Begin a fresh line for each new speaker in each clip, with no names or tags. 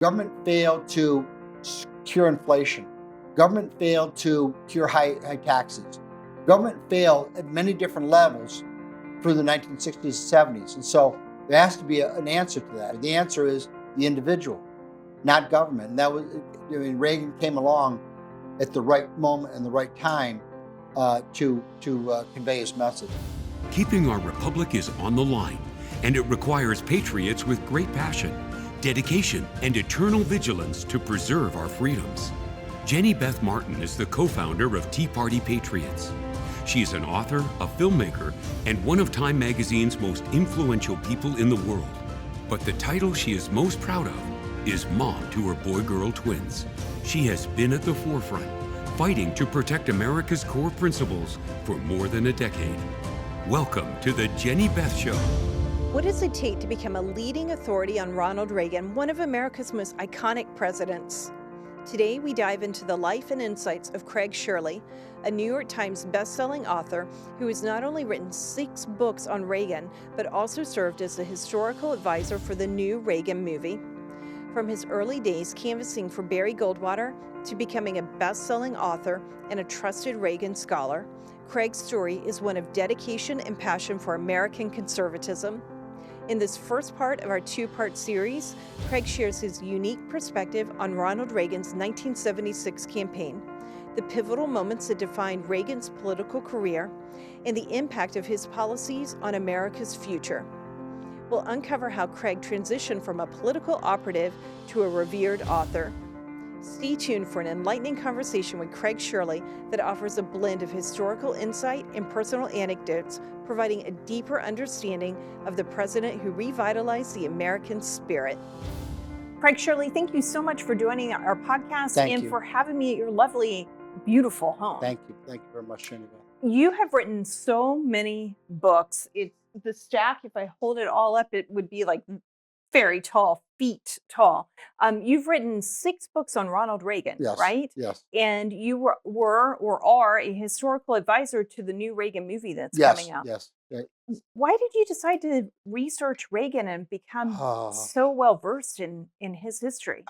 Government failed to cure inflation. Government failed to cure high taxes. Government failed at many different levels through the 1960s and 70s. And so there has to be an answer to that. The answer is the individual, not government. And that was, Reagan came along at the right moment and the right time to convey his message.
Keeping our republic is on the line, and it requires patriots with great passion, dedication, and eternal vigilance to preserve our freedoms. Jenny Beth Martin is the co-founder of Tea Party Patriots. She is an author, a filmmaker, and one of Time Magazine's most influential people in the world. But the title she is most proud of is mom to her boy-girl twins. She has been at the forefront, fighting to protect America's core principles for more than a decade. Welcome to the Jenny Beth Show.
What does it take to become a leading authority on Ronald Reagan, one of America's most iconic presidents? Today, we dive into the life and insights of Craig Shirley, a New York Times best-selling author who has not only written 6 books on Reagan, but also served as a historical advisor for the new Reagan movie. From his early days canvassing for Barry Goldwater to becoming a best-selling author and a trusted Reagan scholar, Craig's story is one of dedication and passion for American conservatism. In this first part of our 2-part series, Craig shares his unique perspective on Ronald Reagan's 1976 campaign, the pivotal moments that defined Reagan's political career, and the impact of his policies on America's future. We'll uncover how Craig transitioned from a political operative to a revered author. Stay tuned for an enlightening conversation with Craig Shirley that offers a blend of historical insight and personal anecdotes, providing a deeper understanding of the president who revitalized the American spirit. Craig Shirley, thank you so much for joining our podcast and for having me at your lovely, beautiful home.
Thank you. Thank you very much, Jenny.
You have written so many books. It's the stack, if I hold it all up, it would be like very tall, feet tall. You've written 6 books on Ronald Reagan, right?
Yes.
And you were or are a historical advisor to the new Reagan movie that's coming out.
Yes.
Why did you decide to research Reagan and become so well versed in his history?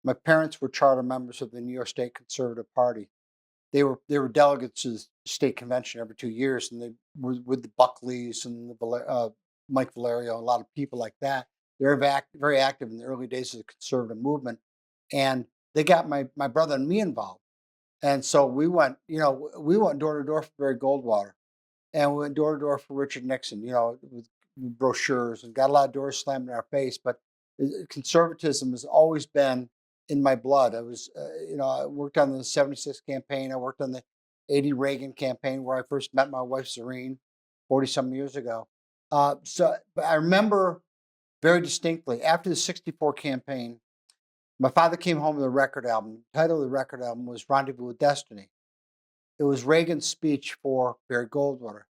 My parents were charter members of the New York State Conservative Party. They were delegates to the state convention every 2 years, and they were with the Buckleys and the Mike Valerio, a lot of people like that. They were very active in the early days of the conservative movement, and they got my brother and me involved. And so we went door to door for Barry Goldwater, and we went door to door for Richard Nixon, with brochures, and got a lot of doors slammed in our face. But conservatism has always been in my blood. I was, I worked on the 76 campaign. I worked on the 80 Reagan campaign, where I first met my wife, Serene, 40-some years ago. But I remember very distinctly, after the 64 campaign, my father came home with a record album. The title of the record album was Rendezvous with Destiny. It was Reagan's speech for Barry Goldwater.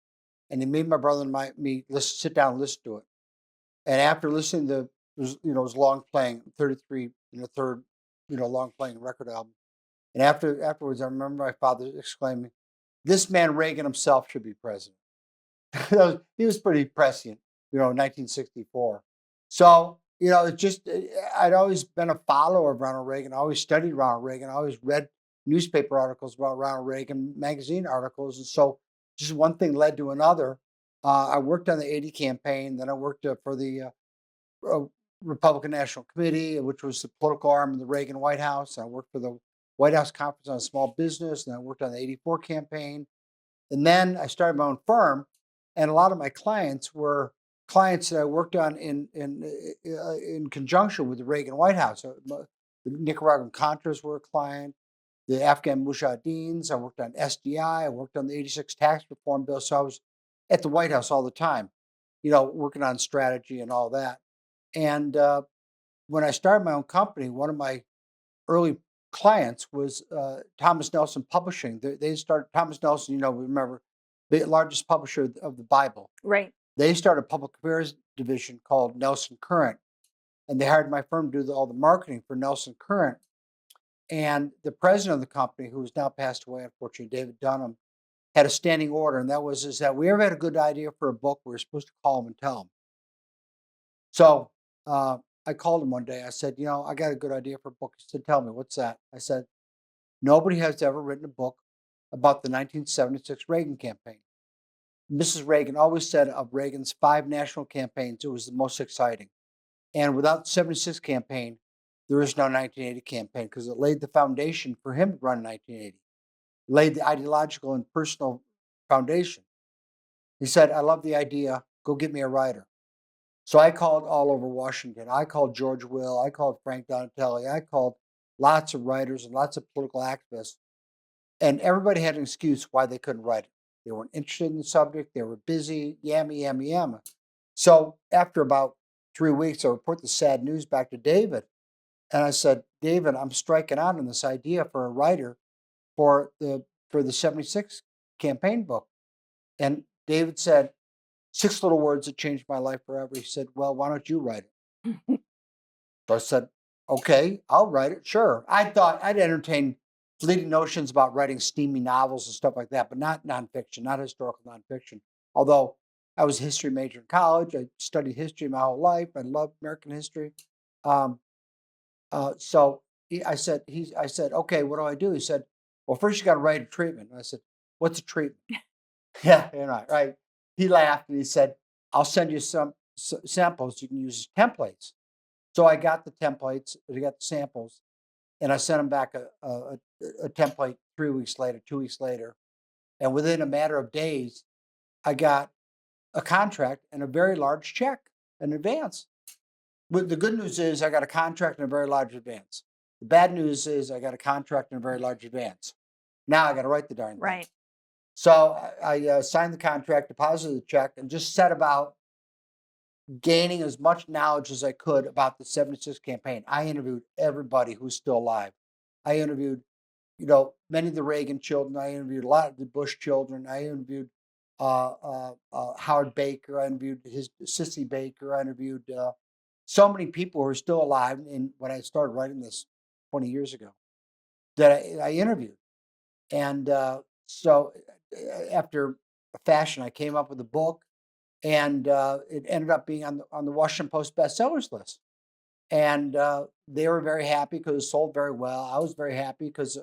And he made my brother and me sit down and listen to it. And after listening to, it was long playing, 33 in the third, long playing record album. And afterwards, I remember my father exclaiming, "This man Reagan himself should be president." He was pretty prescient, 1964. So, I'd always been a follower of Ronald Reagan. I always studied Ronald Reagan. I always read newspaper articles about Ronald Reagan, magazine articles. And so just one thing led to another. I worked on the 80 campaign. Then I worked for the Republican National Committee, which was the political arm of the Reagan White House. I worked for the White House Conference on Small Business. And I worked on the 84 campaign. And then I started my own firm. And a lot of my clients were clients that I worked on in conjunction with the Reagan White House. The Nicaraguan Contras were a client, the Afghan Mujahideen. I worked on SDI. I worked on the 86 tax reform bill. So I was at the White House all the time, working on strategy and all that. And when I started my own company, one of my early clients was Thomas Nelson Publishing. They started, Thomas Nelson, remember, the largest publisher of the Bible.
Right.
They started a public affairs division called Nelson Current, and they hired my firm to do all the marketing for Nelson Current. And the president of the company, who has now passed away, unfortunately, David Dunham, had a standing order, and that was that we ever had a good idea for a book, we were supposed to call him and tell him. So I I called him one day. I said, I got a good idea for a book. He said, tell me, what's that? I said, nobody has ever written a book about the 1976 Reagan campaign. Mrs. Reagan always said of Reagan's 5 national campaigns, it was the most exciting. And without the 76 campaign, there is no 1980 campaign because it laid the foundation for him to run in 1980. It laid the ideological and personal foundation. He said, I love the idea. Go get me a writer. So I called all over Washington. I called George Will. I called Frank Donatelli. I called lots of writers and lots of political activists. And everybody had an excuse why they couldn't write it. They weren't interested in the subject. They were busy, yammy, yammy, yammy. So after about 3 weeks, I report the sad news back to David. And I said, David, I'm striking out on this idea for a writer for the 76 campaign book. And David said, 6 little words that changed my life forever. He said, well, why don't you write it? So I said, okay, I'll write it. Sure. I thought I'd entertain fleeting notions about writing steamy novels and stuff like that, but not nonfiction, not historical nonfiction. Although I was a history major in college, I studied history my whole life. I love American history. So I said, okay, what do I do? He said, well, first you got to write a treatment. And I said, what's a treatment? Yeah, right. He laughed and he said, I'll send you some samples you can use as templates. So I got the templates, I got the samples, and I sent him back a template 3 weeks later, 2 weeks later. And within a matter of days, I got a contract and a very large check in advance. But the good news is I got a contract and a very large advance. The bad news is I got a contract and a very large advance. Now I got to write the darn thing.
Right.
So I signed the contract, deposited the check, and just set about gaining as much knowledge as I could about the 76 campaign. I interviewed everybody who's still alive. I interviewed, many of the Reagan children. I interviewed a lot of the Bush children. I interviewed Howard Baker. I interviewed his Sissy Baker. I interviewed so many people who are still alive. And when I started writing this 20 years ago, that I interviewed. And so after a fashion, I came up with a book, and it ended up being on the Washington Post bestsellers list. And they were very happy because it sold very well. I was very happy because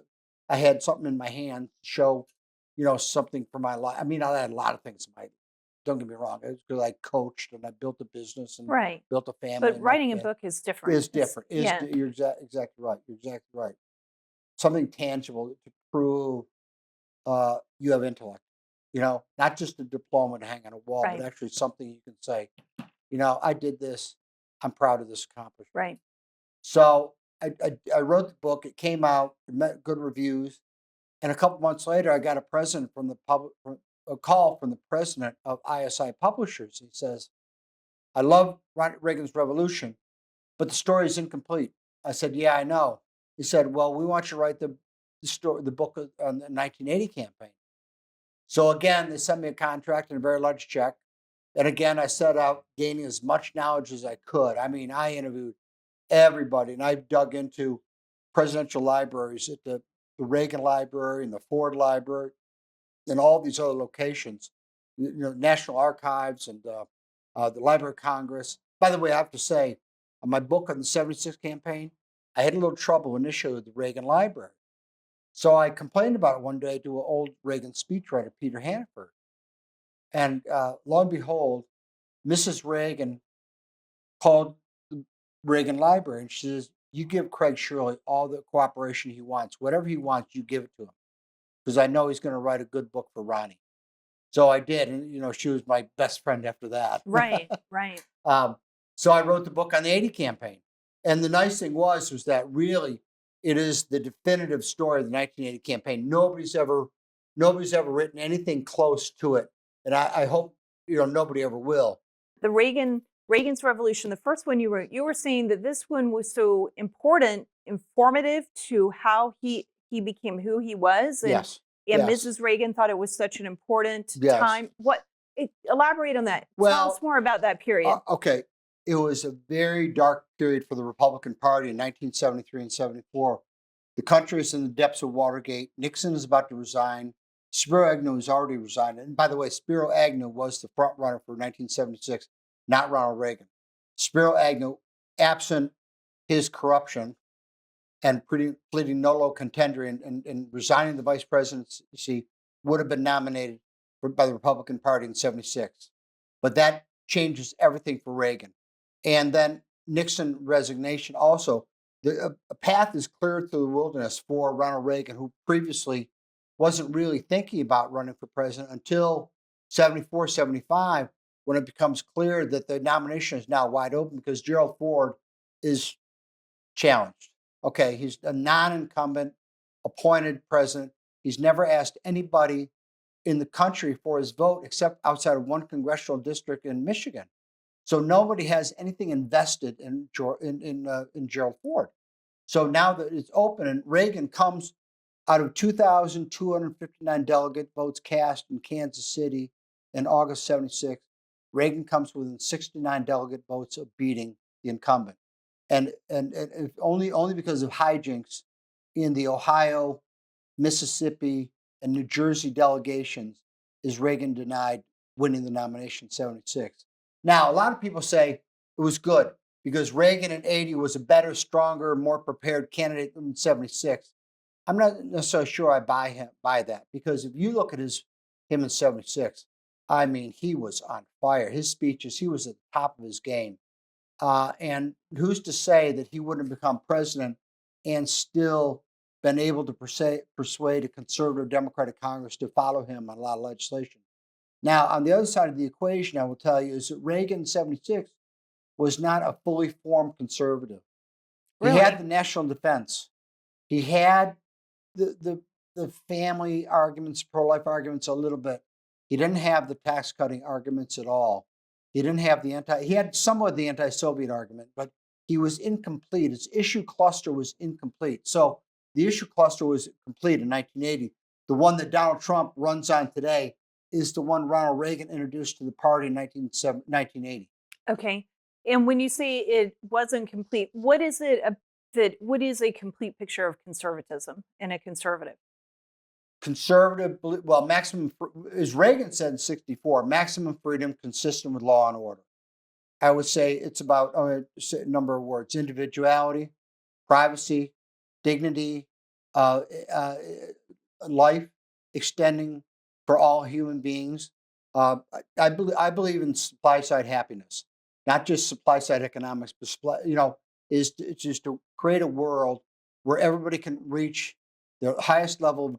I had something in my hand to show, something for my life. I mean, I had a lot of things in my. Don't get me wrong. It's because I coached and I built a business and built a family.
But writing a book is different.
Is different. You're exactly right. You're exactly right. Something tangible to prove you have intellect. Not just a diploma to hang on a wall, but actually something you can say, I did this. I'm proud of this accomplishment.
Right.
So I wrote the book. It came out. It met good reviews. And a couple months later, I got a call from the president of ISI Publishers. He says, I love Ronald Reagan's Revolution, but the story is incomplete. I said, yeah, I know. He said, well, we want you to write the book on the 1980 campaign. So again, they sent me a contract and a very large check. And again, I set out gaining as much knowledge as I could. I mean, I interviewed everybody, and I dug into presidential libraries at the Reagan Library and the Ford Library and all these other locations, National Archives and the Library of Congress. By the way, I have to say, on my book on the 76 campaign, I had a little trouble initially with the Reagan Library. So I complained about it one day to an old Reagan speechwriter, Peter Hannaford. And lo and behold, Mrs. Reagan called the Reagan Library and she says, you give Craig Shirley all the cooperation he wants. Whatever he wants, you give it to him. Because I know he's going to write a good book for Ronnie. So I did. And, she was my best friend after that.
Right.
So I wrote the book on the 80 campaign. And the nice thing was that really it is the definitive story of the 1980 campaign. Nobody's ever written anything close to it. And I hope, nobody ever will.
The Reagan's Revolution, the first one you were saying that this one was so important, informative to how he became who he was. And,
yes.
And
yes.
Mrs. Reagan thought it was such an important
yes.
time. Elaborate on that. Tell us more about that period.
Okay. It was a very dark period for the Republican Party in 1973 and 74. The country is in the depths of Watergate. Nixon is about to resign. Spiro Agnew has already resigned. And by the way, Spiro Agnew was the front runner for 1976, not Ronald Reagan. Spiro Agnew absent his corruption and pleading nolo contender and resigning the vice presidency, would have been nominated by the Republican Party in '76. But that changes everything for Reagan. And then Nixon resignation also. A path is cleared through the wilderness for Ronald Reagan, who previously wasn't really thinking about running for president until '74, '75, when it becomes clear that the nomination is now wide open because Gerald Ford is challenged. Okay, he's a non-incumbent appointed president. He's never asked anybody in the country for his vote except outside of one congressional district in Michigan. So nobody has anything invested in Gerald Ford. So now that it's open, and Reagan comes out of 2,259 delegate votes cast in Kansas City in August '76, Reagan comes within 69 delegate votes of beating the incumbent, and if only because of hijinks in the Ohio, Mississippi, and New Jersey delegations is Reagan denied winning the nomination in '76. Now, a lot of people say it was good because Reagan in '80 was a better, stronger, more prepared candidate than '76. I'm not necessarily sure I buy that, because if you look at him in '76, I mean, he was on fire. His speeches, he was at the top of his game. And who's to say that he wouldn't have become president and still been able to persuade a conservative Democratic Congress to follow him on a lot of legislation? Now, on the other side of the equation, I will tell you, is that Reagan in '76 was not a fully formed conservative.
Really?
He had the national defense. He had the family arguments, pro-life arguments a little bit. He didn't have the tax cutting arguments at all. He didn't have he had somewhat of the anti-Soviet argument, but he was incomplete. His issue cluster was incomplete. So the issue cluster was complete in 1980. The one that Donald Trump runs on today is the one Ronald Reagan introduced to the party in 1980.
Okay. And when you say it wasn't complete, what is it what is a complete picture of conservatism and a conservative?
Conservative, well, maximum, as Reagan said in '64, maximum freedom consistent with law and order. I would say it's about a number of words: individuality, privacy, dignity, life extending for all human beings. I believe in supply side happiness, not just supply side economics, but is just to create a world where everybody can reach the highest level of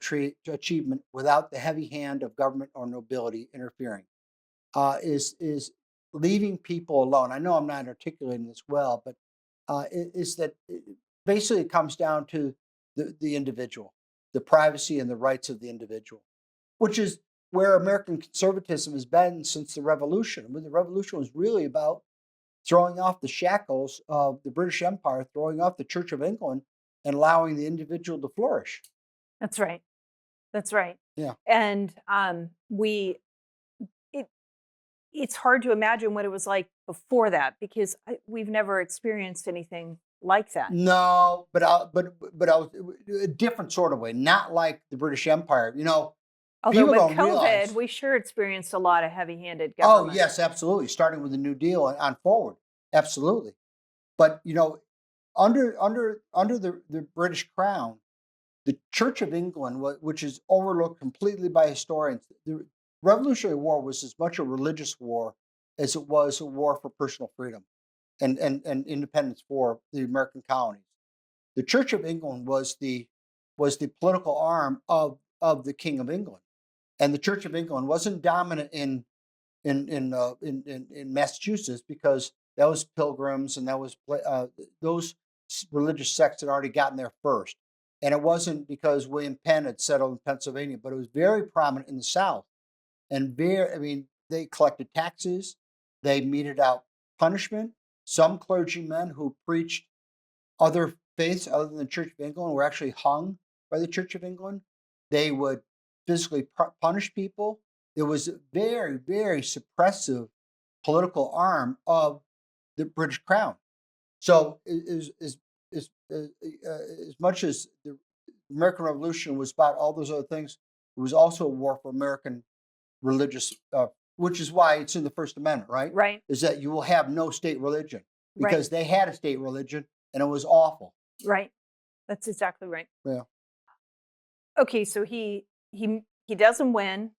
achievement without the heavy hand of government or nobility interfering. Is leaving people alone. I know I'm not articulating this well, but basically it comes down to the individual, the privacy and the rights of the individual, which is where American conservatism has been since the Revolution. I mean, the Revolution was really about throwing off the shackles of the British Empire, throwing off the Church of England, and allowing the individual to flourish.
That's right. That's right.
Yeah.
And it's hard to imagine what it was like before that, because we've never experienced anything like that.
No, but a different sort of way, not like the British Empire.
Although with
don't
COVID,
realize,
we sure experienced a lot of heavy-handed
oh
government.
yes, absolutely, starting with the New Deal on forward, absolutely. But under the British Crown, the Church of England, which is overlooked completely by historians, the Revolutionary War was as much a religious war as it was a war for personal freedom and independence for the American colonies. The Church of England was the political arm of the King of England, and the Church of England wasn't dominant in Massachusetts because that was Pilgrims and that was those religious sects had already gotten there first. And it wasn't because William Penn had settled in Pennsylvania, but it was very prominent in the South. And they collected taxes, they meted out punishment. Some clergymen who preached other faiths other than the Church of England were actually hung by the Church of England. They would physically punish people. It was a very, very suppressive political arm of the British Crown. So as much as the American Revolution was about all those other things, it was also a war for American religious, which is why it's in the First Amendment, right?
Right.
Is that you will have no state religion. because they had a state religion and it was awful.
Right. That's exactly right.
Yeah.
Okay, so he doesn't win.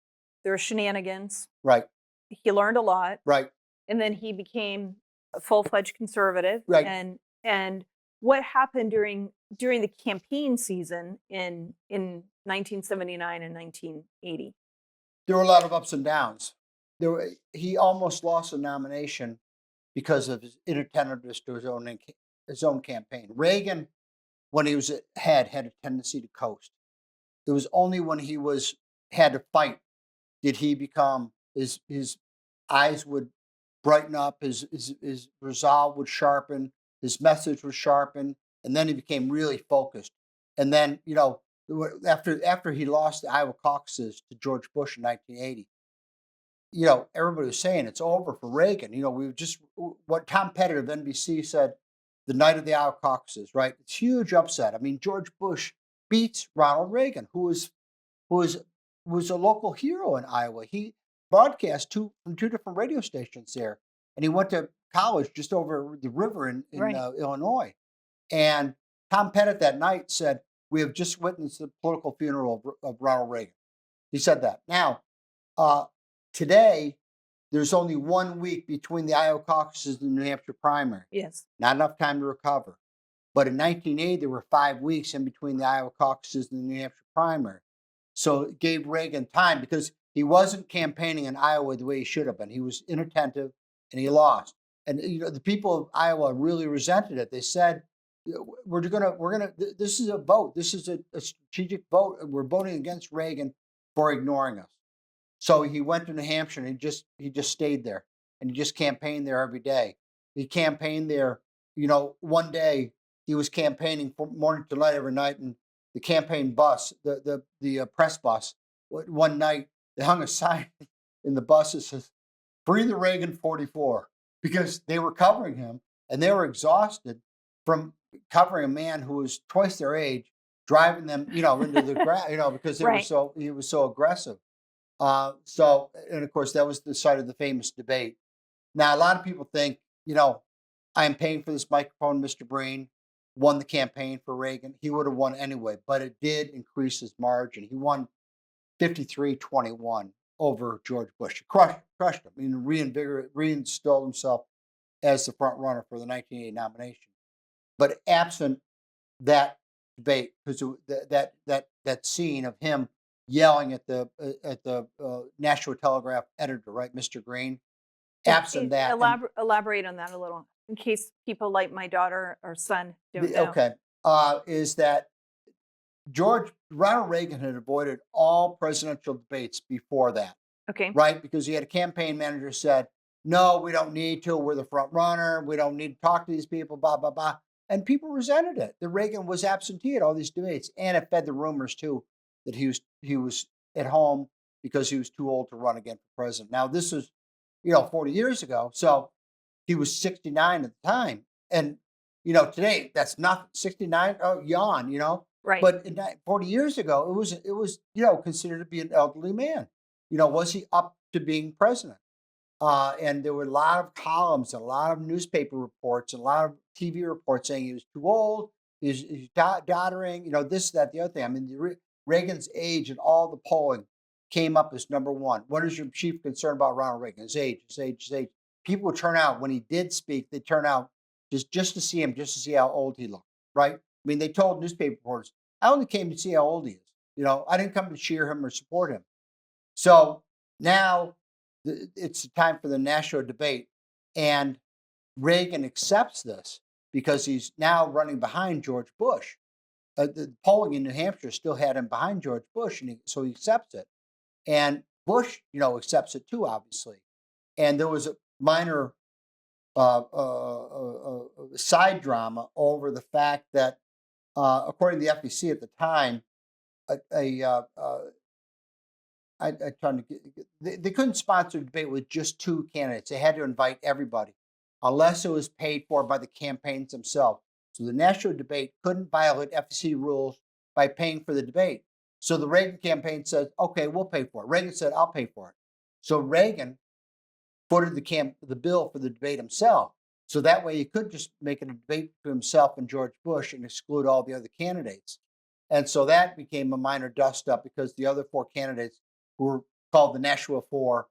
There are shenanigans.
Right.
He learned a lot,
Right.
and then he became a full-fledged conservative.
Right.
And what happened during the campaign season in 1979 and 1980?
There were a lot of ups and downs. He almost lost a nomination because of his inattentiveness to his own campaign. Reagan, when he was had a tendency to coast. It was only when he had to fight did he become his eyes would brighten up, his resolve would sharpen, his message would sharpen, and then he became really focused. And then, after he lost the Iowa caucuses to George Bush in 1980, everybody was saying it's over for Reagan. What Tom Pettit of NBC said the night of the Iowa caucuses, right? It's huge upset. I mean, George Bush beats Ronald Reagan, who was a local hero in Iowa. He broadcast from two different radio stations there, and he went to college just over the river in Illinois. And Tom Pettit that night said, "We have just witnessed the political funeral of Ronald Reagan." He said that. Now, today, there's only 1 week between the Iowa caucuses and the New Hampshire primary.
Yes.
Not enough time to recover. But in 1980, there were 5 weeks in between the Iowa caucuses and the New Hampshire primary. So it gave Reagan time because he wasn't campaigning in Iowa the way he should have been. He was inattentive and he lost. And the people of Iowa really resented it. They said, this is a vote. This is a strategic vote. We're voting against Reagan for ignoring us. So he went to New Hampshire and he just stayed there and he just campaigned there every day. He campaigned there, one day he was campaigning from morning to night every night, and the campaign bus, the press bus, one night they hung a sign in the bus that says, "Free the Reagan 44," because they were covering him and they were exhausted from covering a man who was twice their age, driving them, into the grass, because he was so aggressive. And of course, that was the site of the famous debate. Now, a lot of people think, I am paying for this microphone. Mr. Breen won the campaign for Reagan. He would have won anyway, but it did increase his margin. He won 53-21 over George Bush. He crushed him. I mean, reinstalled himself as the front runner for the 1980 nomination. But absent that debate, because that scene of him yelling at the National Telegraph editor, right, Mr. Green. Absent that,
elaborate on that a little, in case people like my daughter or son don't know.
Okay, is that Ronald Reagan had avoided all presidential debates before that.
Okay,
right, because he had a campaign manager who said, "No, we don't need to. We're the front runner. We don't need to talk to these people." Blah blah blah, and people resented it. That Reagan was absentee at all these debates, and it fed the rumors too that he was at home because he was too old to run again for president. Now this was, 40 years ago, so he was 69 at the time, and today that's nothing. 69, oh, yawn,
right.
But 40 years ago, it was considered to be an elderly man. Was he up to being president? And there were a lot of columns, a lot of newspaper reports, and a lot of TV reports saying he was too old, he's doddering, this, that, the other thing. I mean, Reagan's age and all the polling came up as number one. What is your chief concern about Ronald Reagan? His age. People would turn out when he did speak. They turn out just to see him, just to see how old he looked. Right? I mean, they told newspaper reporters, "I only came to see how old he is. I didn't come to cheer him or support him." So now it's time for the national debate, and Reagan accepts this because he's now running behind George Bush. The polling in New Hampshire still had him behind George Bush, and so he accepts it. And Bush, accepts it too, obviously. And there was a minor side drama over the fact that, according to the FEC at the time, they couldn't sponsor a debate with just two candidates. They had to invite everybody, unless it was paid for by the campaigns themselves. So the national debate couldn't violate FEC rules by paying for the debate. So the Reagan campaign said, "Okay, we'll pay for it." Reagan said, "I'll pay for it." So Reagan footed the bill for the debate himself. So that way he could just make it a debate to himself and George Bush and exclude all the other candidates. And so that became a minor dust up because the other four candidates who were called the Nashua Four,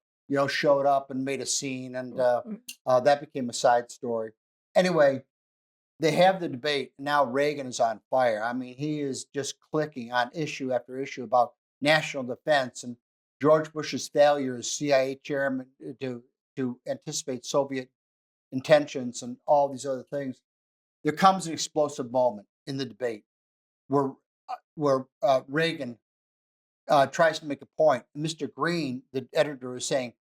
showed up and made a scene, and that became a side story. Anyway, they have the debate. Now Reagan is on fire. I mean, he is just clicking on issue after issue about national defense and George Bush's failure as CIA chairman to anticipate Soviet intentions and all these other things. There comes an explosive moment in the debate where Reagan tries to make a point. Mr. Green, the editor, is saying,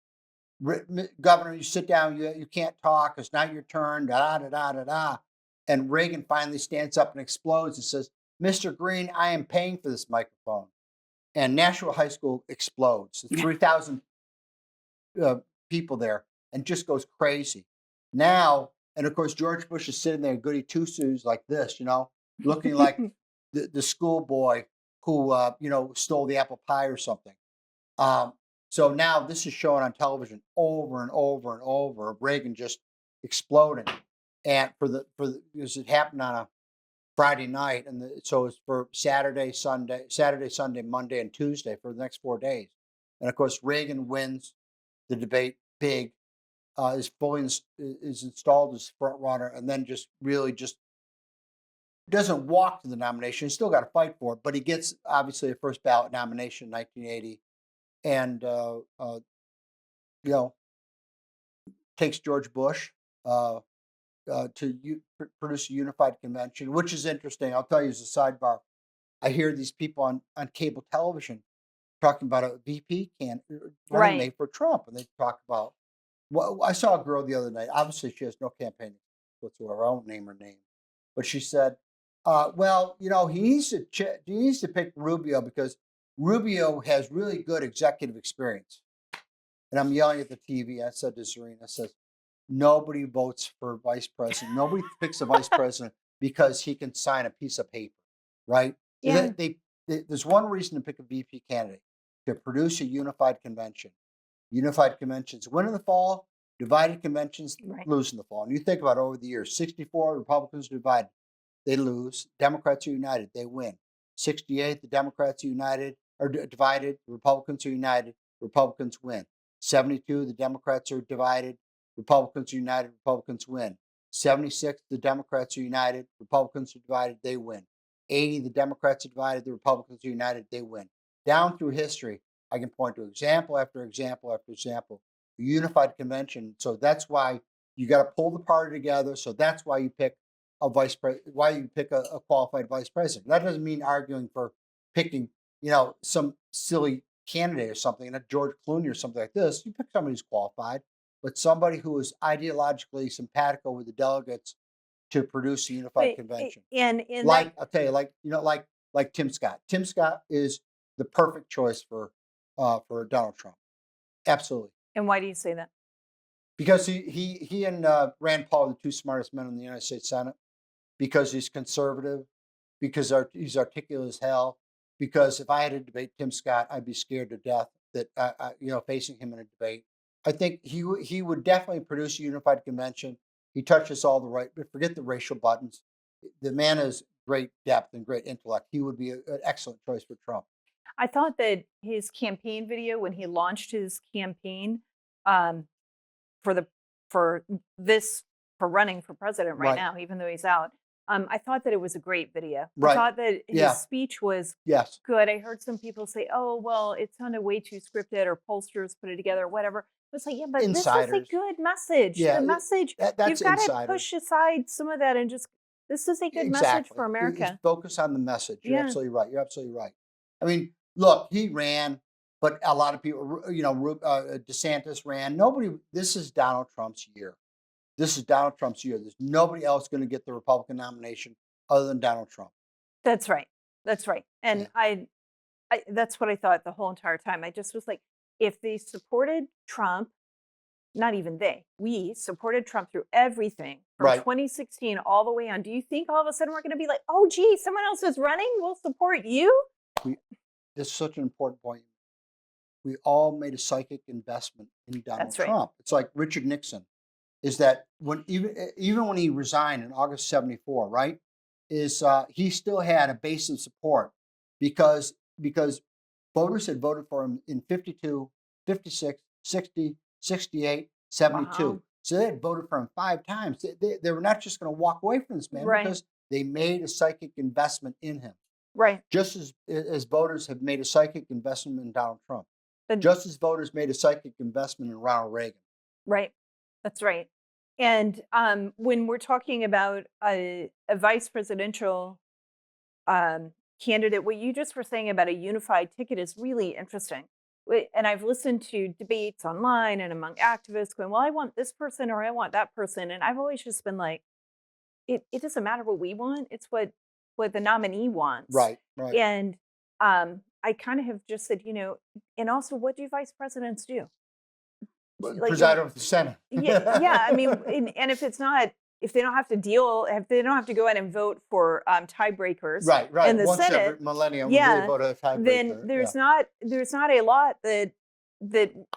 Governor, you sit down, you can't talk, it's not your turn, da da da da da. And Reagan finally stands up and explodes and says, Mr. Green, I am paying for this microphone. And Nashua High School explodes. 3,000 people there and just goes crazy. Now, and of course, George Bush is sitting there, goody two shoes like this, looking like the schoolboy who, stole the apple pie or something. So now this is shown on television over and over and over. Reagan just exploding, and because it happened on a Friday night, and so it's for Saturday, Sunday, Monday, and Tuesday for the next 4 days. And of course, Reagan wins the debate big, is installed as front runner, and then just doesn't walk to the nomination. He's still got to fight for it, but he gets obviously a first ballot nomination in 1980, and takes George Bush to produce a unified convention, which is interesting. I'll tell you as a sidebar, I hear these people on cable television talking about a VP running mate for Trump, and they talk about. Well, I saw a girl the other night. Obviously, she has no campaign whatsoever. I won't name her name, but she said, he needs to pick Rubio because Rubio has really good executive experience. And I'm yelling at the TV. I said to Serena, I said, nobody votes for vice president. Nobody picks a vice president because he can sign a piece of paper, right?
Yeah.
There's one reason to pick a VP candidate: to produce a unified convention. Unified conventions win in the fall, divided conventions lose in the fall. And you think about it, over the years, 64, Republicans are divided, they lose. Democrats are united, they win. 68, the Democrats are united or divided, Republicans are united, Republicans win. 72, the Democrats are divided, Republicans are united, Republicans win. 76, the Democrats are united, Republicans are divided, they win. 80, the Democrats are divided, the Republicans are united, they win. Down through history, I can point to example after example after example, a unified convention. So that's why you got to pull the party together. So that's why you pick a vice president, why you pick a qualified vice president. That doesn't mean arguing for picking, some silly candidate or something, and a George Clooney or something like this. You pick somebody who's qualified, but somebody who is ideologically simpatico with the delegates to produce a unified convention. I'll tell you, like Tim Scott. Tim Scott is the perfect choice for Donald Trump. Absolutely.
And why do you say that?
Because he and Rand Paul are the two smartest men in the United States Senate. Because he's conservative. Because he's articulate as hell. Because if I had to debate Tim Scott, I'd be scared to death that facing him in a debate. I think he would definitely produce a unified convention. He touches all the right, but forget the racial buttons. The man has great depth and great intellect. He would be an excellent choice for Trump.
I thought that his campaign video, when he launched his campaign for running for president right now, even though he's out, I thought that it was a great video. I thought that his speech was good. I heard some people say, "Oh, well, it sounded way too scripted," or pollsters put it together, or whatever. It was like, yeah, but
Insiders.
This is a good message.
Yeah,
the message,
that's
you've got
insiders.
to push aside some of that and just, this is a good message for America.
Focus on the message. You're absolutely right. You're absolutely right. I mean, look, he ran, but a lot of people, DeSantis ran. This is Donald Trump's year. This is Donald Trump's year. There's nobody else going to get the Republican nomination other than Donald Trump.
That's right. That's right. And I that's what I thought the whole entire time. I just was like, if they supported Trump, not even we supported Trump through everything from 2016 all the way on. Do you think all of a sudden we're going to be like, oh, gee, someone else is running, we'll support you?
This is such an important point. We all made a psychic investment in Donald Trump. It's like Richard Nixon. is that when even when he resigned in August '74, right, is he still had a base of support because voters had voted for him in 52, 56, 60, 68, 72.
Wow.
So they had voted for him 5 times. They were not just going to walk away from this man
Right.
because they made a psychic investment in him.
Right.
Just as voters have made a psychic investment in Donald Trump.
The-
Just as voters made a psychic investment in Ronald Reagan.
Right. That's right. And when we're talking about a vice presidential candidate, what you just were saying about a unified ticket is really interesting. And I've listened to debates online and among activists going, well, I want this person or I want that person. And I've always just been like, it doesn't matter what we want. It's what the nominee wants.
Right, right.
And I kind of have just said, and also what do vice presidents do? Like,
Preside over the Senate.
yeah. I mean, and if they don't have to if they don't have to go out and vote for tiebreakers,
right.
in the
Once
Senate,
every millennium,
yeah,
we vote a tiebreaker.
then there's not a lot that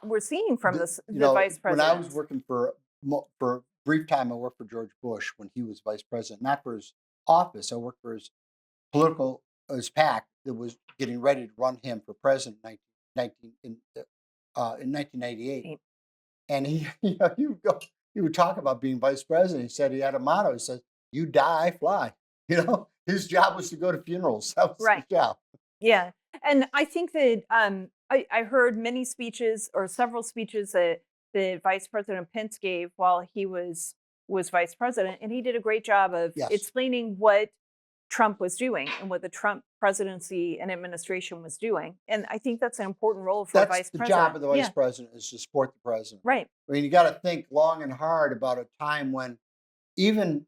we're seeing from the vice president.
When I was working for a brief time, I worked for George Bush when he was vice president, not for his office. I worked for his his PAC that was getting ready to run him for president in 1998. And he would talk about being vice president. He said he had a motto. He said, "You die, I fly." His job was to go to funerals. That was his job.
Yeah, and I think that I heard many speeches or several speeches that Vice President Pence gave while he was vice president, and he did a great job of explaining what Trump was doing and what the Trump presidency and administration was doing. And I think that's an important role for a vice president.
That's the job of the vice president, is to support the president.
Right.
I mean, you got to think long and hard about a time when even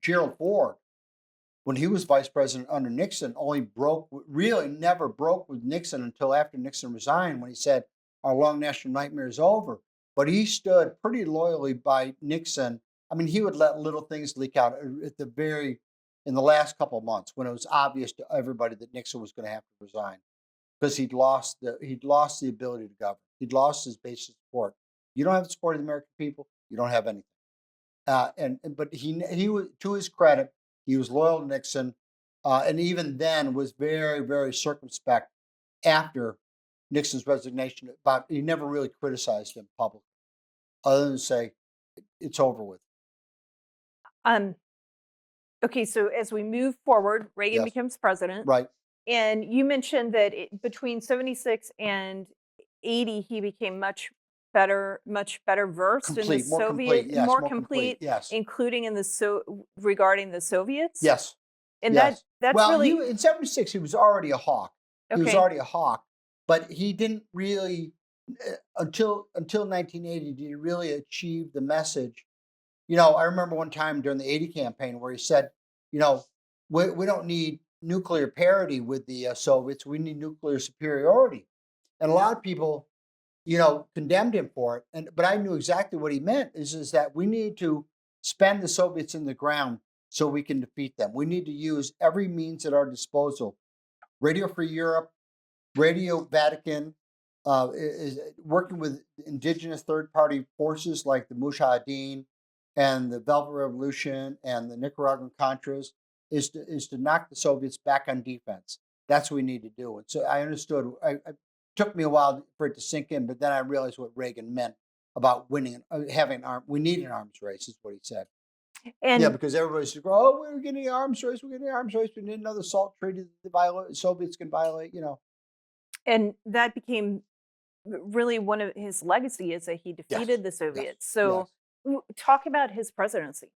Gerald Ford, when he was vice president under Nixon, never broke with Nixon until after Nixon resigned, when he said, "Our long national nightmare is over." But he stood pretty loyally by Nixon. I mean, he would let little things leak out in the last couple of months when it was obvious to everybody that Nixon was going to have to resign because he'd lost the ability to govern. He'd lost his base of support. You don't have the support of the American people, you don't have anything. But he was, to his credit, he was loyal to Nixon, and even then was very, very circumspect after Nixon's resignation. But he never really criticized him publicly, other than say, "It's over with."
Okay, so as we move forward, Reagan becomes president.
Right.
And you mentioned that between 76 and 80, he became much better versed in the Soviet, more complete, including in regarding the Soviets.
Yes.
And that's really
in '76 he was already a hawk. He was already a hawk, but he didn't really until 1980 did he really achieve the message. I remember one time during the '80 campaign where he said, we don't need nuclear parity with the Soviets. We need nuclear superiority. And a lot of people, condemned him for it. But I knew exactly what he meant is that we need to spend the Soviets in the ground so we can defeat them. We need to use every means at our disposal. Radio Free Europe, Radio Vatican, is working with indigenous third-party forces like the Mujahideen and the Velvet Revolution and the Nicaraguan Contras is to knock the Soviets back on defense. That's what we need to do. And so I understood. It took me a while for it to sink in, but then I realized what Reagan meant about winning, having we need an arms race, is what he said. And because everybody's like, "Oh, we're getting an arms race. We're getting an arms race. We need another SALT treaty that the Soviets can violate."
And that became really one of his legacy, is that he defeated the Soviets. So talk about his presidency.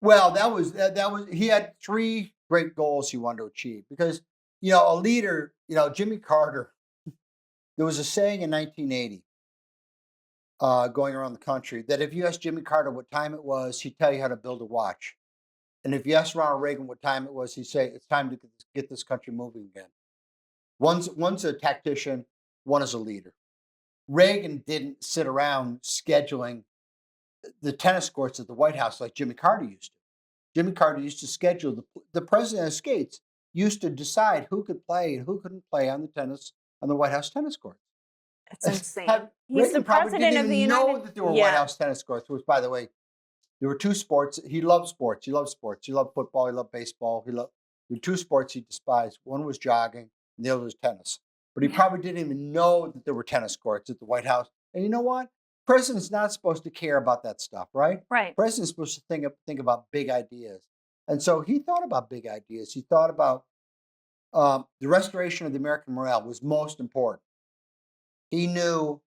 Well, that was he had 3 great goals he wanted to achieve because a leader, Jimmy Carter. There was a saying in 1980 going around the country that if you asked Jimmy Carter what time it was, he'd tell you how to build a watch. And if you asked Ronald Reagan what time it was, he'd say it's time to get this country moving again. One's a tactician, one is a leader. Reagan didn't sit around scheduling the tennis courts at the White House like Jimmy Carter used to. Jimmy Carter used to schedule the president of the States used to decide who could play and who couldn't play on the White House tennis courts.
It's insane. He's
Reagan
the
probably
president
didn't
of the
even know
United.
that there were White
Yeah,
House tennis courts, which, by the way, there were two sports. He loved sports. He loved sports. He loved football. He loved baseball. There were two sports he despised. One was jogging, and the other was tennis. But he probably didn't even know that there were tennis courts at the White House. And you know what? President's not supposed to care about that stuff, right?
right.
President's supposed to think about big ideas. And so he thought about big ideas. He thought about the restoration of the American morale was most important. He knew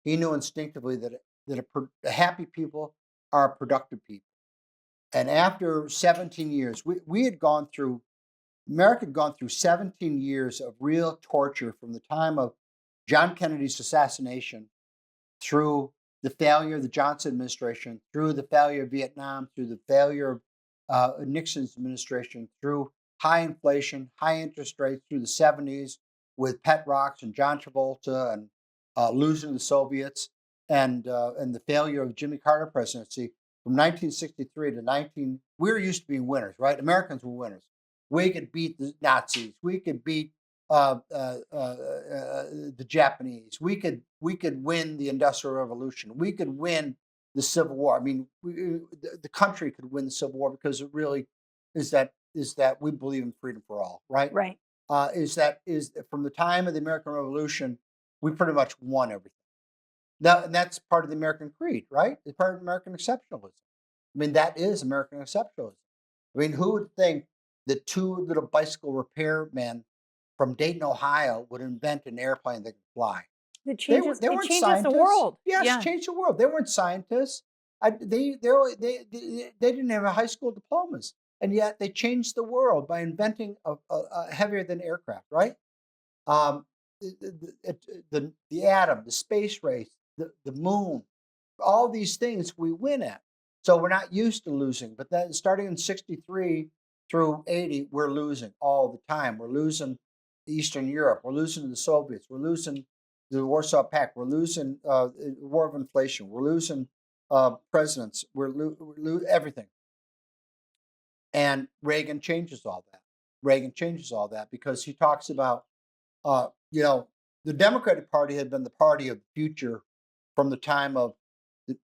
instinctively that a happy people are productive people. And after 17 years, America had gone through 17 years of real torture from the time of John Kennedy's assassination through the failure of the Johnson administration, through the failure of Vietnam, through the failure of Nixon's administration, through high inflation, high interest rates, through the 70s with Pet Rocks and John Travolta and losing the Soviets, and the failure of Jimmy Carter presidency from 1963 to 19. We were used to being winners, right? Americans were winners. We could beat the Nazis. We could beat the Japanese. We could win the Industrial Revolution. We could win the Civil War. I mean, the country could win the Civil War because it really is that we believe in freedom for all, right?
Right.
Is from the time of the American Revolution, we pretty much won everything. Now, and that's part of the American creed, right? It's part of American exceptionalism. I mean, that is American exceptionalism. I mean, who would think that two little bicycle repairmen from Dayton, Ohio, would invent an airplane that could fly?
It changes
weren't
the
scientists.
world.
Yes,
Yeah.
changed the world. They weren't scientists. They didn't have high school diplomas, and yet they changed the world by inventing a heavier than aircraft, right? The atom, the space race, the moon, all these things we win at. So we're not used to losing. But then starting in 63 through 80, we're losing all the time. We're losing Eastern Europe. We're losing to the Soviets. We're losing the Warsaw Pact. We're losing war of inflation. We're losing presidents. We're losing everything. And Reagan changes all that. Reagan changes all that because he talks about, the Democratic Party had been the party of the future from the time of the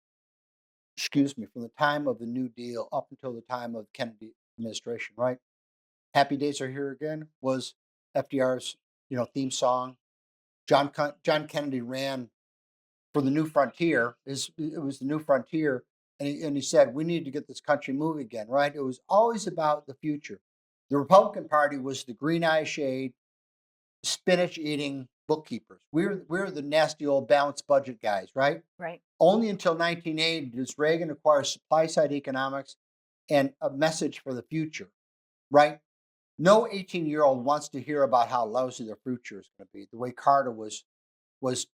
New Deal up until the time of the Kennedy administration, right? Happy Days Are Here Again was FDR's, theme song. John Kennedy ran for the New Frontier. It was the New Frontier, and he said, we need to get this country moving again, right? It was always about the future. The Republican Party was the green-eye shade, spinach-eating bookkeepers. We're the nasty old balanced budget guys, right?
Right.
Only until 1980 does Reagan acquire supply-side economics and a message for the future, right? No 18-year-old wants to hear about how lousy their future is going to be, the way Carter was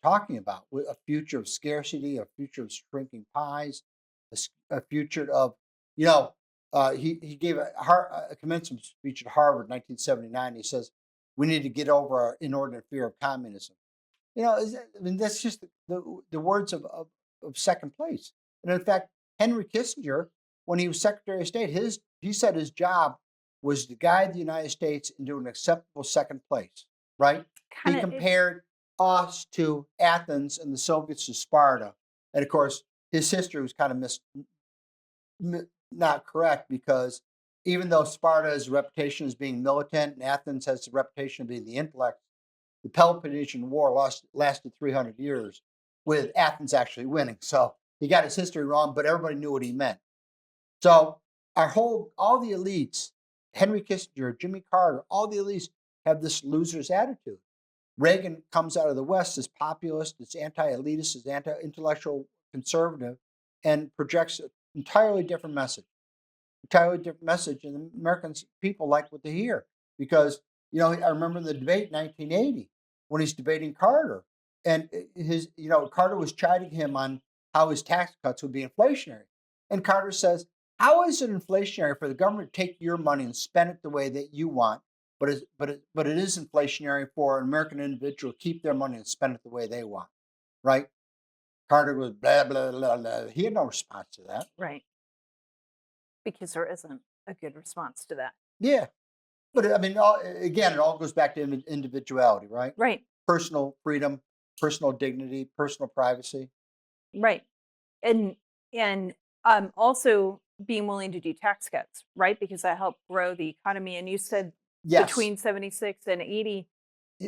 talking about, a future of scarcity, a future of shrinking pies, a future of, he gave a commencement speech at Harvard in 1979. He says, we need to get over our inordinate fear of communism. That's just the words of second place. And in fact, Henry Kissinger, when he was Secretary of State, he said his job was to guide the United States into an acceptable second place, right? He compared us to Athens and the Soviets to Sparta. And of course, his history was kind of not correct, because even though Sparta has a reputation as being militant and Athens has the reputation of being the intellect, the Peloponnesian War lasted 300 years with Athens actually winning. So he got his history wrong, but everybody knew what he meant. So all the elites, Henry Kissinger, Jimmy Carter, all the elites have this loser's attitude. Reagan comes out of the West as populist, as anti-elitist, as anti-intellectual conservative, and projects an entirely different message. And American people like what they hear, because I remember the debate in 1980 when he's debating Carter, and Carter was chiding him on how his tax cuts would be inflationary, and Carter says, how is it inflationary for the government to take your money and spend it the way that you want, but it is inflationary for an American individual to keep their money and spend it the way they want, right? Carter was blah, blah, blah, blah. He had no response to that.
Right. Because there isn't a good response to that.
Yeah. But again, it all goes back to individuality, right?
Right.
Personal freedom, personal dignity, personal privacy.
Right. And also being willing to do tax cuts, right? Because that helped grow the economy. And you said
Yes,
between 76 and 80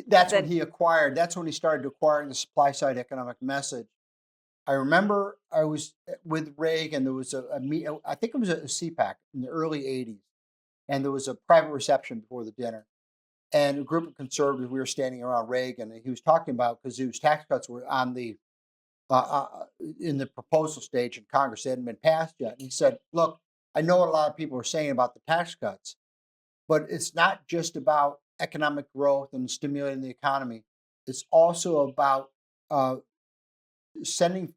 that's when
that
he acquired. That's when he started acquiring the supply side economic message. I remember I was with Reagan. There was a meet. I think it was a CPAC in the early '80s, and there was a private reception before the dinner. And a group of conservatives, we were standing around Reagan, and he was talking about, because his tax cuts were on the in the proposal stage in Congress, they hadn't been passed yet. And he said, "Look, I know what a lot of people are saying about the tax cuts, but it's not just about economic growth and stimulating the economy. It's also about uh, sending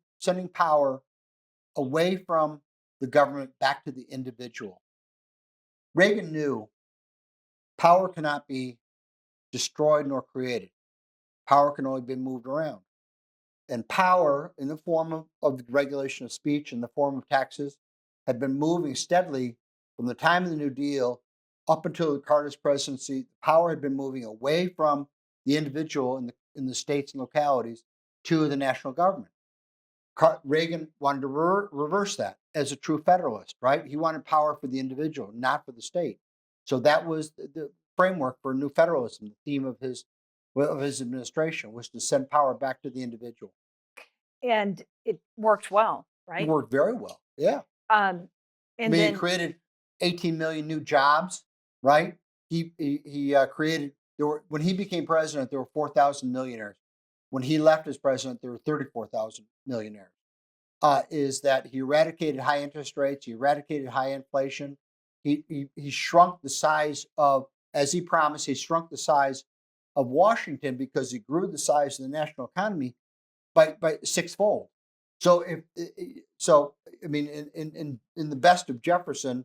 power away from the government back to the individual." Reagan knew power cannot be destroyed nor created. Power can only be moved around. And power, in the form of the regulation of speech, in the form of taxes, had been moving steadily from the time of the New Deal up until Carter's presidency. Power had been moving away from the individual in the states and localities to the national government. Reagan wanted to reverse that as a true federalist, right? He wanted power for the individual, not for the state. So that was the framework for new federalism. The theme of his administration was to send power back to the individual.
and it worked well,
It
right?
worked very well. Yeah.
Um,
I
and
mean, he
then
created 18 million new jobs, right? He created, when he became president, there were 4,000 millionaires. When he left as president, there were 34,000 millionaires. Is that he eradicated high interest rates, he eradicated high inflation. He shrunk the size of, as he promised, he shrunk the size of Washington because he grew the size of the national economy by sixfold. So I mean, in the best of Jefferson,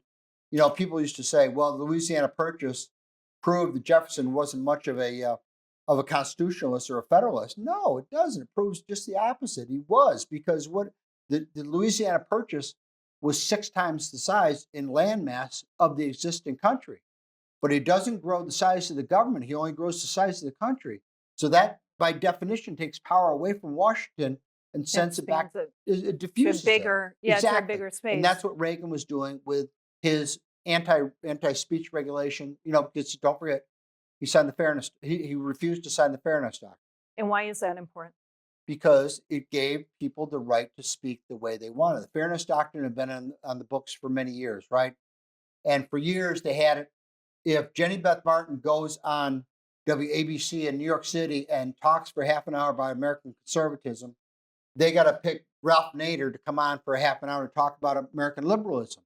people used to say, well, the Louisiana Purchase proved that Jefferson wasn't much of a constitutionalist or a federalist. No, it doesn't. It proves just the opposite. He was, because what the Louisiana Purchase was 6 times the size in landmass of the existing country. But he doesn't grow the size of the government. He only grows the size of the country. So that, by definition, takes power away from Washington and sends it back.
expands
It
to a
diffuses it.
bigger, to a
Exactly.
bigger
And
space.
that's what Reagan was doing with his anti-speech regulation. Because don't forget, he signed the fairness. He refused to sign the Fairness Doctrine
And why is that important?
because it gave people the right to speak the way they wanted. The Fairness Doctrine had been on the books for many years, right? And for years they had it. If Jenny Beth Martin goes on WABC in New York City and talks for half an hour about American conservatism, they got to pick Ralph Nader to come on for a half an hour to talk about American liberalism.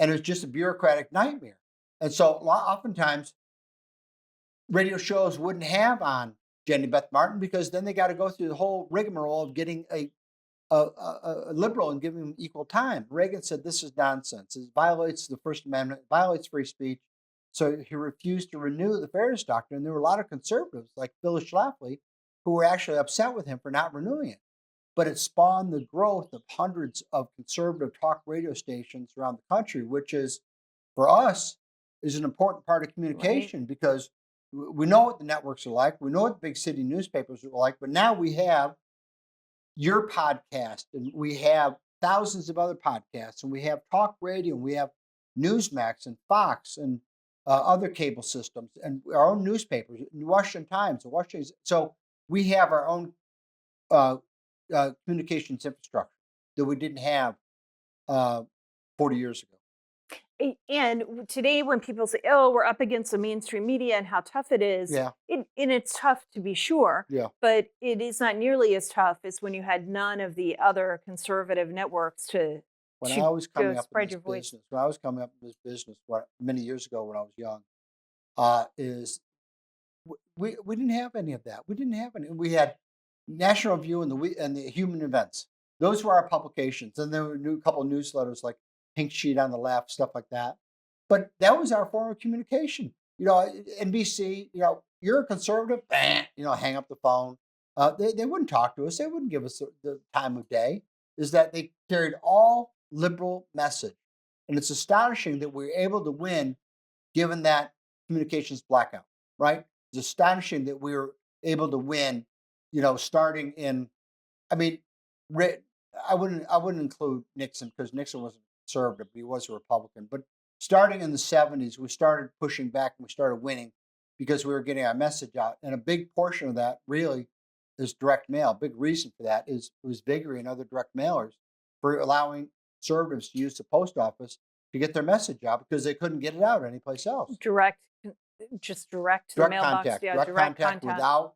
And it was just a bureaucratic nightmare. And so oftentimes radio shows wouldn't have on Jenny Beth Martin because then they got to go through the whole rigmarole of getting a liberal and giving them equal time. Reagan said this is nonsense. It violates the First Amendment, it violates free speech. So he refused to renew the Fairness Doctrine. There were a lot of conservatives like Phyllis Schlafly who were actually upset with him for not renewing it. But it spawned the growth of hundreds of conservative talk radio stations around the country, which is, for us, is an important part of communication because we know what the networks are like. We know what the big city newspapers are like. But now we have your podcast, and we have thousands of other podcasts, and we have talk radio, and we have Newsmax and Fox and other cable systems, and our own newspapers, Washington Times, and Washington. So we have our own communications infrastructure that we didn't have 40 years ago.
And today, when people say, "Oh, we're up against the mainstream media and how tough it is,"
Yeah.
and it's tough to be sure,
Yeah.
but it is not nearly as tough as when you had none of the other conservative networks to
When I was coming up in
spread
this
your voice.
business, many years ago when I was young, is we didn't have any of that. We didn't have any. We had National Review and the Human Events. Those were our publications, and there were a couple of newsletters like Pink Sheet on the Left, stuff like that. But that was our form of communication. NBC. You're a conservative. Hang up the phone. They wouldn't talk to us. They wouldn't give us the time of day. Is that they carried all liberal message, and it's astonishing that we're able to win, given that communications blackout. Right? It's astonishing that we were able to win, starting in, I mean, Re- I wouldn't include Nixon because Nixon was a conservative, but he was a Republican. But starting in the 70s, we started pushing back and we started winning because we were getting our message out. And a big portion of that really is direct mail. A big reason for that is it was Viggory and other direct mailers for allowing conservatives to use the post office to get their message out because they couldn't get it out anyplace else.
Direct, just direct to the mailbox. Yeah,
Direct
direct
contact
contact.
without.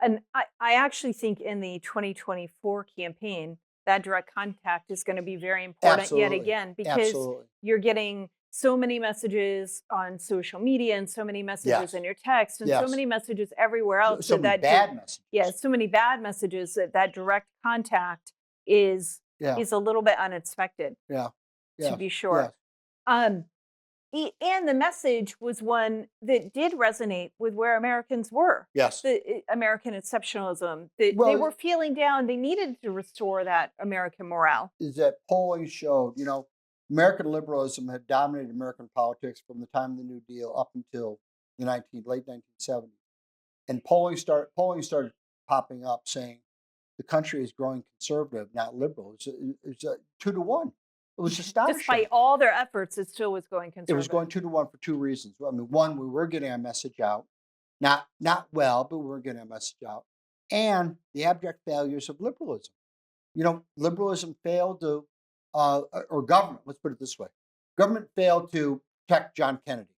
And I actually think in the 2024 campaign, that direct contact is going to be very important yet
Absolutely.
again, because
Absolutely.
you're getting so many messages on social media and so many messages
Yes.
in your text and so
Yes.
many messages everywhere else.
So many bad messages.
Yeah, so many bad messages that direct contact is
Yeah.
a little bit unexpected,
Yeah.
to
Yeah.
be sure.
Yes.
Um, and the message was one that did resonate with where Americans were.
Yes.
The American exceptionalism. They
Well,
were feeling down. They needed to restore that American morale.
is that polling showed, American liberalism had dominated American politics from the time of the New Deal up until the late 1970s. And polling started popping up saying the country is growing conservative, not liberal. It's a 2-to-1. It was astonishing.
Despite all their efforts, it still was going
It
conservative.
was going 2-to-1 for two reasons. I mean, one, we were getting our message out, not well, but we were getting our message out, and the abject failures of liberalism. Liberalism failed to, or government. Let's put it this way: government failed to protect John Kennedy.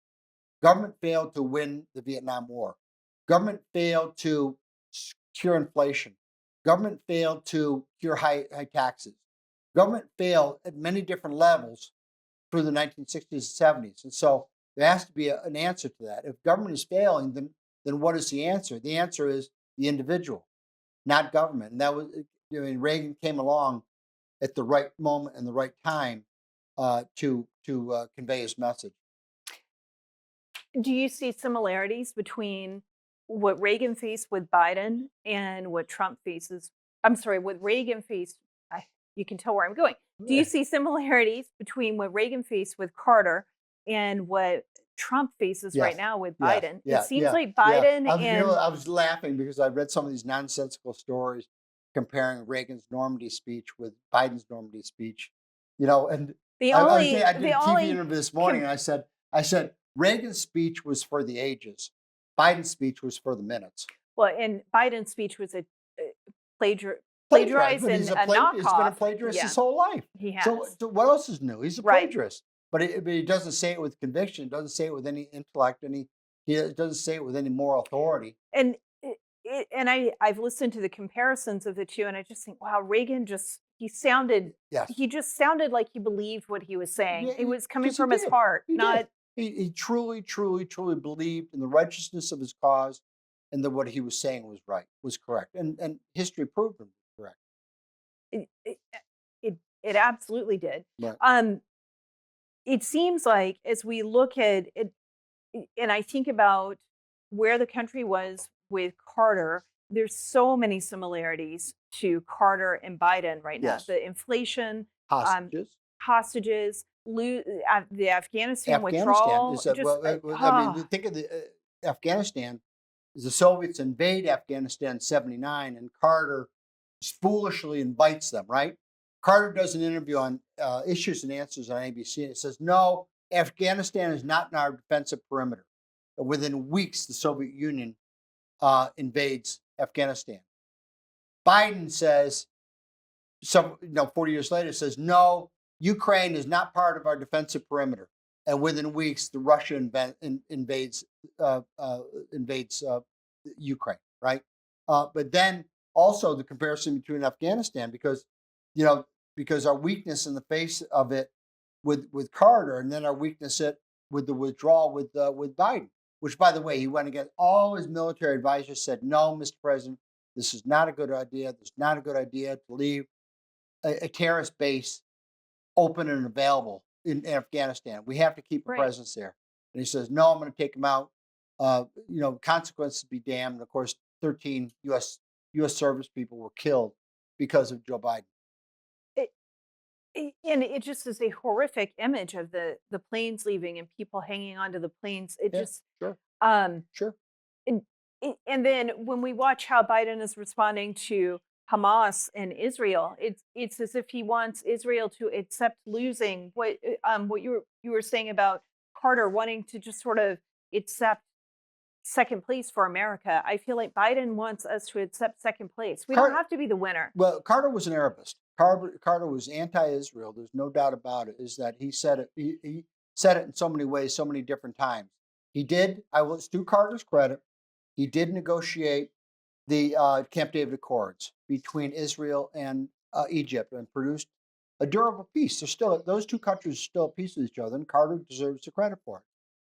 Government failed to win the Vietnam War. Government failed to cure inflation. Government failed to cure high taxes. Government failed at many different levels through the 1960s and 70s. And so there has to be an answer to that. If government is failing, then what is the answer? The answer is the individual, not government. And that was, Reagan came along at the right moment and the right time to convey his message.
Do you see similarities between what Reagan faced with Biden and what Trump faces? I'm sorry, what Reagan faced. You can tell where I'm going. Do you see similarities between what Reagan faced with Carter and what Trump faces right now with Biden? It seems like Biden
I was laughing because I read some of these nonsensical stories comparing Reagan's Normandy speech with Biden's Normandy speech. And I did a TV interview this morning, and I said Reagan's speech was for the ages, Biden's speech was for the minutes.
Well, and Biden's speech was a plagiarized
but
and a knockoff.
He's been a plagiarist his whole life.
He has.
So what else is new? He's a plagiarist, but he doesn't say it with conviction. He doesn't say it with any intellect, he doesn't say it with any moral authority.
And I've listened to the comparisons of the two, and I just think, wow, Reagan he just sounded like he believed what he was saying. It was coming from his heart, not.
He truly, truly, truly believed in the righteousness of his cause, and that what he was saying was correct, and history proved him correct.
It absolutely did.
Right.
It seems like as we look at it, and I think about where the country was with Carter, there's so many similarities to Carter and Biden right now.
Yes.
The inflation,
Hostages.
The Afghanistan withdrawal.
Think of the Afghanistan. The Soviets invade Afghanistan in '79, and Carter foolishly invites them. Right? Carter does an interview on Issues and Answers on ABC, and it says, "No, Afghanistan is not in our defensive perimeter." Within weeks, the Soviet Union invades Afghanistan. Biden says, 40 years later, says, "No, Ukraine is not part of our defensive perimeter." And within weeks, the Russia invades Ukraine. Right, but then also the comparison between Afghanistan, because our weakness in the face of it with Carter, and then our weakness with the withdrawal with Biden. Which, by the way, he went against all his military advisors. Said, "No, Mr. President, this is not a good idea. This is not a good idea to leave a terrorist base open and available in Afghanistan. We have to keep a presence there." And he says, "No, I'm going to take them out. Consequences be damned." And of course, 13 U.S. service people were killed because of Joe Biden.
And it just is a horrific image of the planes leaving and people hanging onto the planes. It just
sure.
And And then when we watch how Biden is responding to Hamas and Israel, it's as if he wants Israel to accept losing. What you were saying about Carter wanting to just sort of accept second place for America. I feel like Biden wants us to accept second place. We don't have to be the winner.
Well, Carter was an Arabist. Carter was anti-Israel. There's no doubt about it. Is that he said it? He said it in so many ways, so many different times. He did. I will, to Carter's credit, he did negotiate the Camp David Accords between Israel and Egypt and produced a durable peace. Those two countries are still at peace with each other, and Carter deserves the credit for it.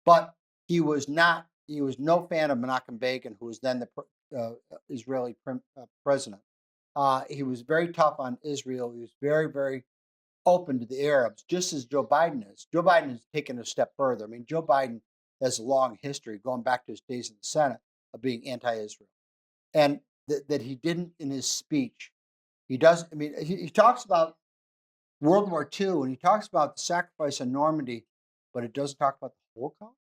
But he was not. He was no fan of Menachem Begin, who was then the Israeli president. He was very tough on Israel. He was very, very open to the Arabs, just as Joe Biden is. Joe Biden has taken a step further. I mean, Joe Biden has a long history, going back to his days in the Senate, of being anti-Israel. And that he didn't in his speech. He doesn't, I mean, he talks about World War II and he talks about the sacrifice in Normandy, but it doesn't talk about the Holocaust.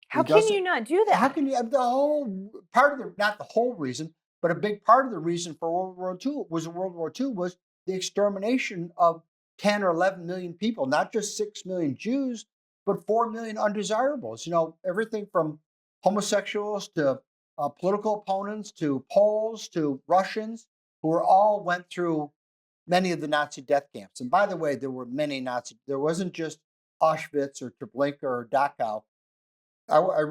How can you not do that?
How can you? The whole part of the, not the whole reason, but a big part of the reason for World War II was the extermination of 10 or 11 million people, not just 6 million Jews, but 4 million undesirables. You know, everything from homosexuals to political opponents to Poles to Russians, who all went through many of the Nazi death camps. And by the way, there were many Nazi. There wasn't just Auschwitz or Treblinka or Dachau. I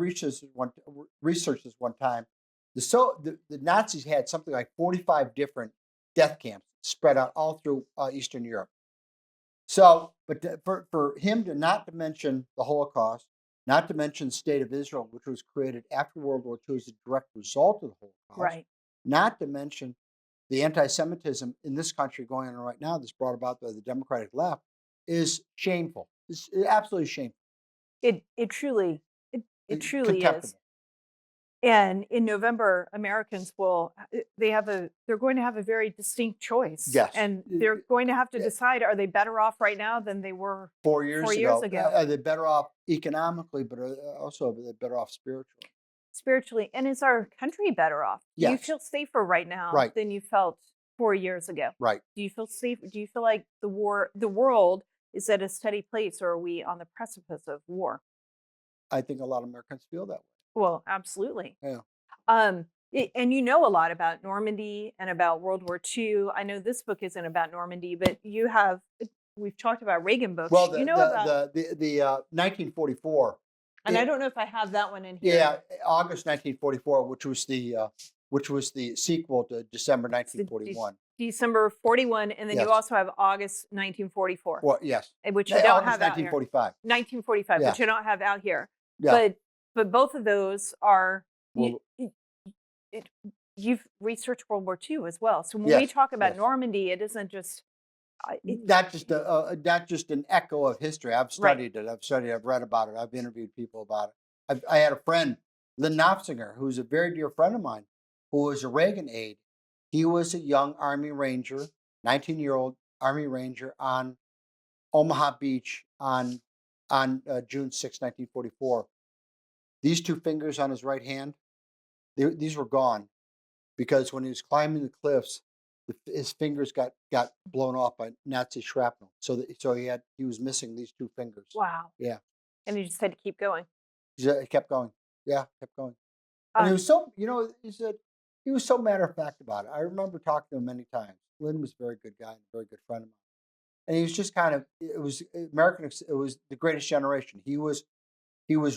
researched this one time. The Nazis had something like 45 different death camps spread out all through Eastern Europe. So, but for him to not to mention the Holocaust, not to mention the State of Israel, which was created after World War II as a direct result of the Holocaust,
right?
Not to mention the anti-Semitism in this country going on right now that's brought about by the Democratic left is shameful. It's absolutely shameful.
It truly is. And in November, Americans they're going to have a very distinct choice.
Yes.
And they're going to have to decide, are they better off right now than they were
4 years
ago?
Are they better off economically, but also they're better off spiritually?
Spiritually. And is our country better off?
Yes.
Do you feel safer right now than you felt 4 years ago?
Right.
Do you feel safe? Do you feel like the world is at a steady place, or are we on the precipice of war?
I think a lot of Americans feel that way.
Well, absolutely.
Yeah.
And you know a lot about Normandy and about World War II. I know this book isn't about Normandy, but we've talked about Reagan books.
Well,
about
the 1944.
And I don't know if I have that one in here.
Yeah, August 1944, which was the sequel to December 1941.
December 41, and then you also have August 1944.
Well, yes.
Which you don't have
out here. 1945.
1945,
Yeah.
which you don't have out here.
Yeah.
But both of those are, you've researched World War II as well. So when we talk about Normandy, it isn't just...
not just an echo of history. I've studied it. I've read about it. I've interviewed people about it. I had a friend, Lynn Knopfsinger, who's a very dear friend of mine, who was a Reagan aide. He was a young Army Ranger, 19-year-old Army Ranger on Omaha Beach on June 6, 1944. These two fingers on his right hand, these were gone because when he was climbing the cliffs, his fingers got blown off by Nazi shrapnel. So he was missing these two fingers.
Wow.
Yeah.
And he just had to keep going.
He kept going. Yeah, kept going. And he was so, he was so matter of fact about it. I remember talking to him many times. Lynn was a very good guy and a very good friend of mine. And he was just it was the greatest generation. He was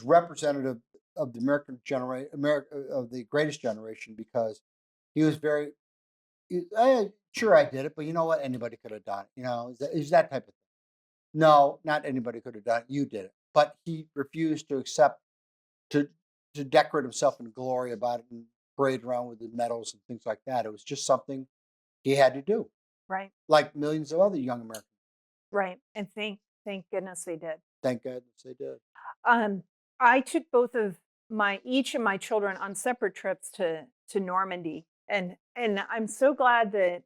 representative of the American generation, of the greatest generation, because he was very, sure I did it, but you know what? Anybody could have done it. Is that type of thing. No, not anybody could have done it. You did it. But he refused to accept, to decorate himself in glory about it and parade around with the medals and things like that. It was just something he had to do.
Right.
Like millions of other young Americans.
Right. And thank goodness they did.
Thank goodness they did.
I took each of my children on separate trips to Normandy. And I'm so glad that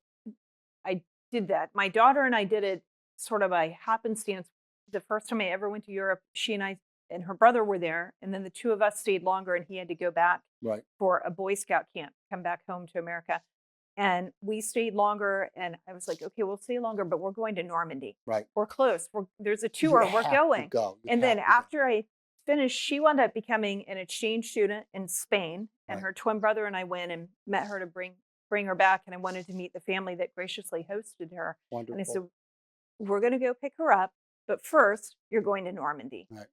I did that. My daughter and I did it sort of by happenstance. The first time I ever went to Europe, she and I and her brother were there. And then the two of us stayed longer, and he had to go back
Right.
for a Boy Scout camp, come back home to America. And we stayed longer, and I was like, okay, we'll stay longer, but we're going to Normandy.
Right.
We're close. There's a tour.
You
We're
have to
going.
go. You
And
have
then
to go.
after I finished, she wound up becoming an exchange student in Spain, and
Right.
her twin brother and I went and met her to bring her back. And I wanted to meet the family that graciously hosted her.
Wonderful.
And I said, we're going to go pick her up, but first you're going to Normandy.
Right.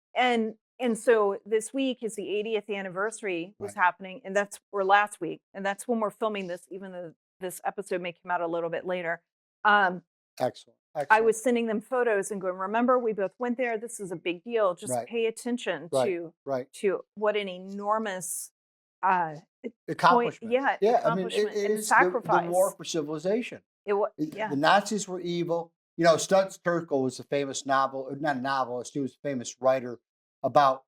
And so this week is the 80th anniversary was
Right.
happening, and or last week, and that's when we're filming this, even though this episode may come out a little bit later.
Excellent.
I was sending them photos and going, remember, we both went there. This is a big deal. Just
Right.
pay attention
Right.
to what an enormous
Accomplishment.
yeah,
Yeah. I mean,
accomplishment
it
and
is
sacrifice.
the war for civilization.
Yeah.
The Nazis were evil. You know, Studs Terkel was a famous not a novelist. He was a famous writer about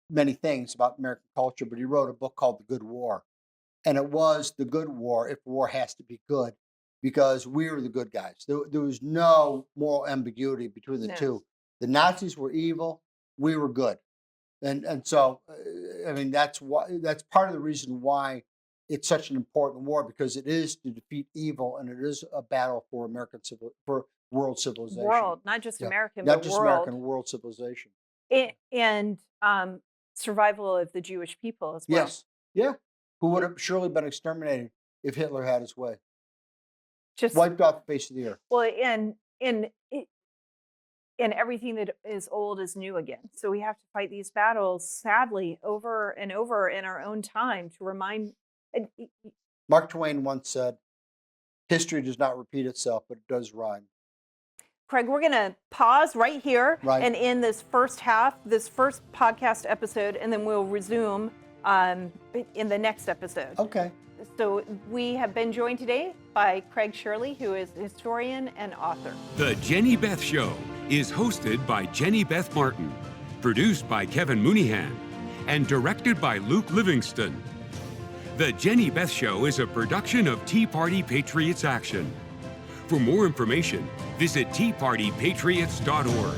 many things about American culture, but he wrote a book called The Good War. And it was the good war if war has to be good, because we were the good guys. There was no moral ambiguity between the
No.
two. The Nazis were evil. We were good. And so, I mean, that's part of the reason why it's such an important war, because it is to defeat evil, and it is a battle for for world civilization.
World, not just
Yeah.
American,
Not
but
just
world.
American, world civilization.
And survival of the Jewish people as well.
Yes. Yeah. Who would have surely been exterminated if Hitler had his way.
Just
Wiped off the face of the earth.
well, and everything that is old is new again. So we have to fight these battles, sadly, over and over in our own time to remind.
Mark Twain once said, history does not repeat itself, but it does rhyme.
Craig, we're going to pause right here
Right.
and end this first podcast episode, and then we'll resume in the next episode.
Okay.
So we have been joined today by Craig Shirley, who is a historian and author.
The Jenny Beth Show is hosted by Jenny Beth Martin, produced by Kevin Mooneyhan, and directed by Luke Livingston. The Jenny Beth Show is a production of Tea Party Patriots Action. For more information, visit teapartypatriots.org.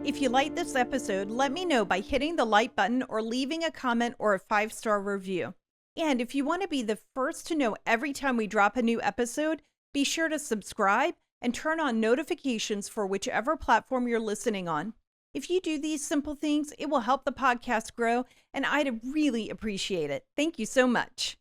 If you like this episode, let me know by hitting the like button or leaving a comment or a 5-star review. And if you want to be the first to know every time we drop a new episode, be sure to subscribe and turn on notifications for whichever platform you're listening on. If you do these simple things, it will help the podcast grow, and I'd really appreciate it. Thank you so much.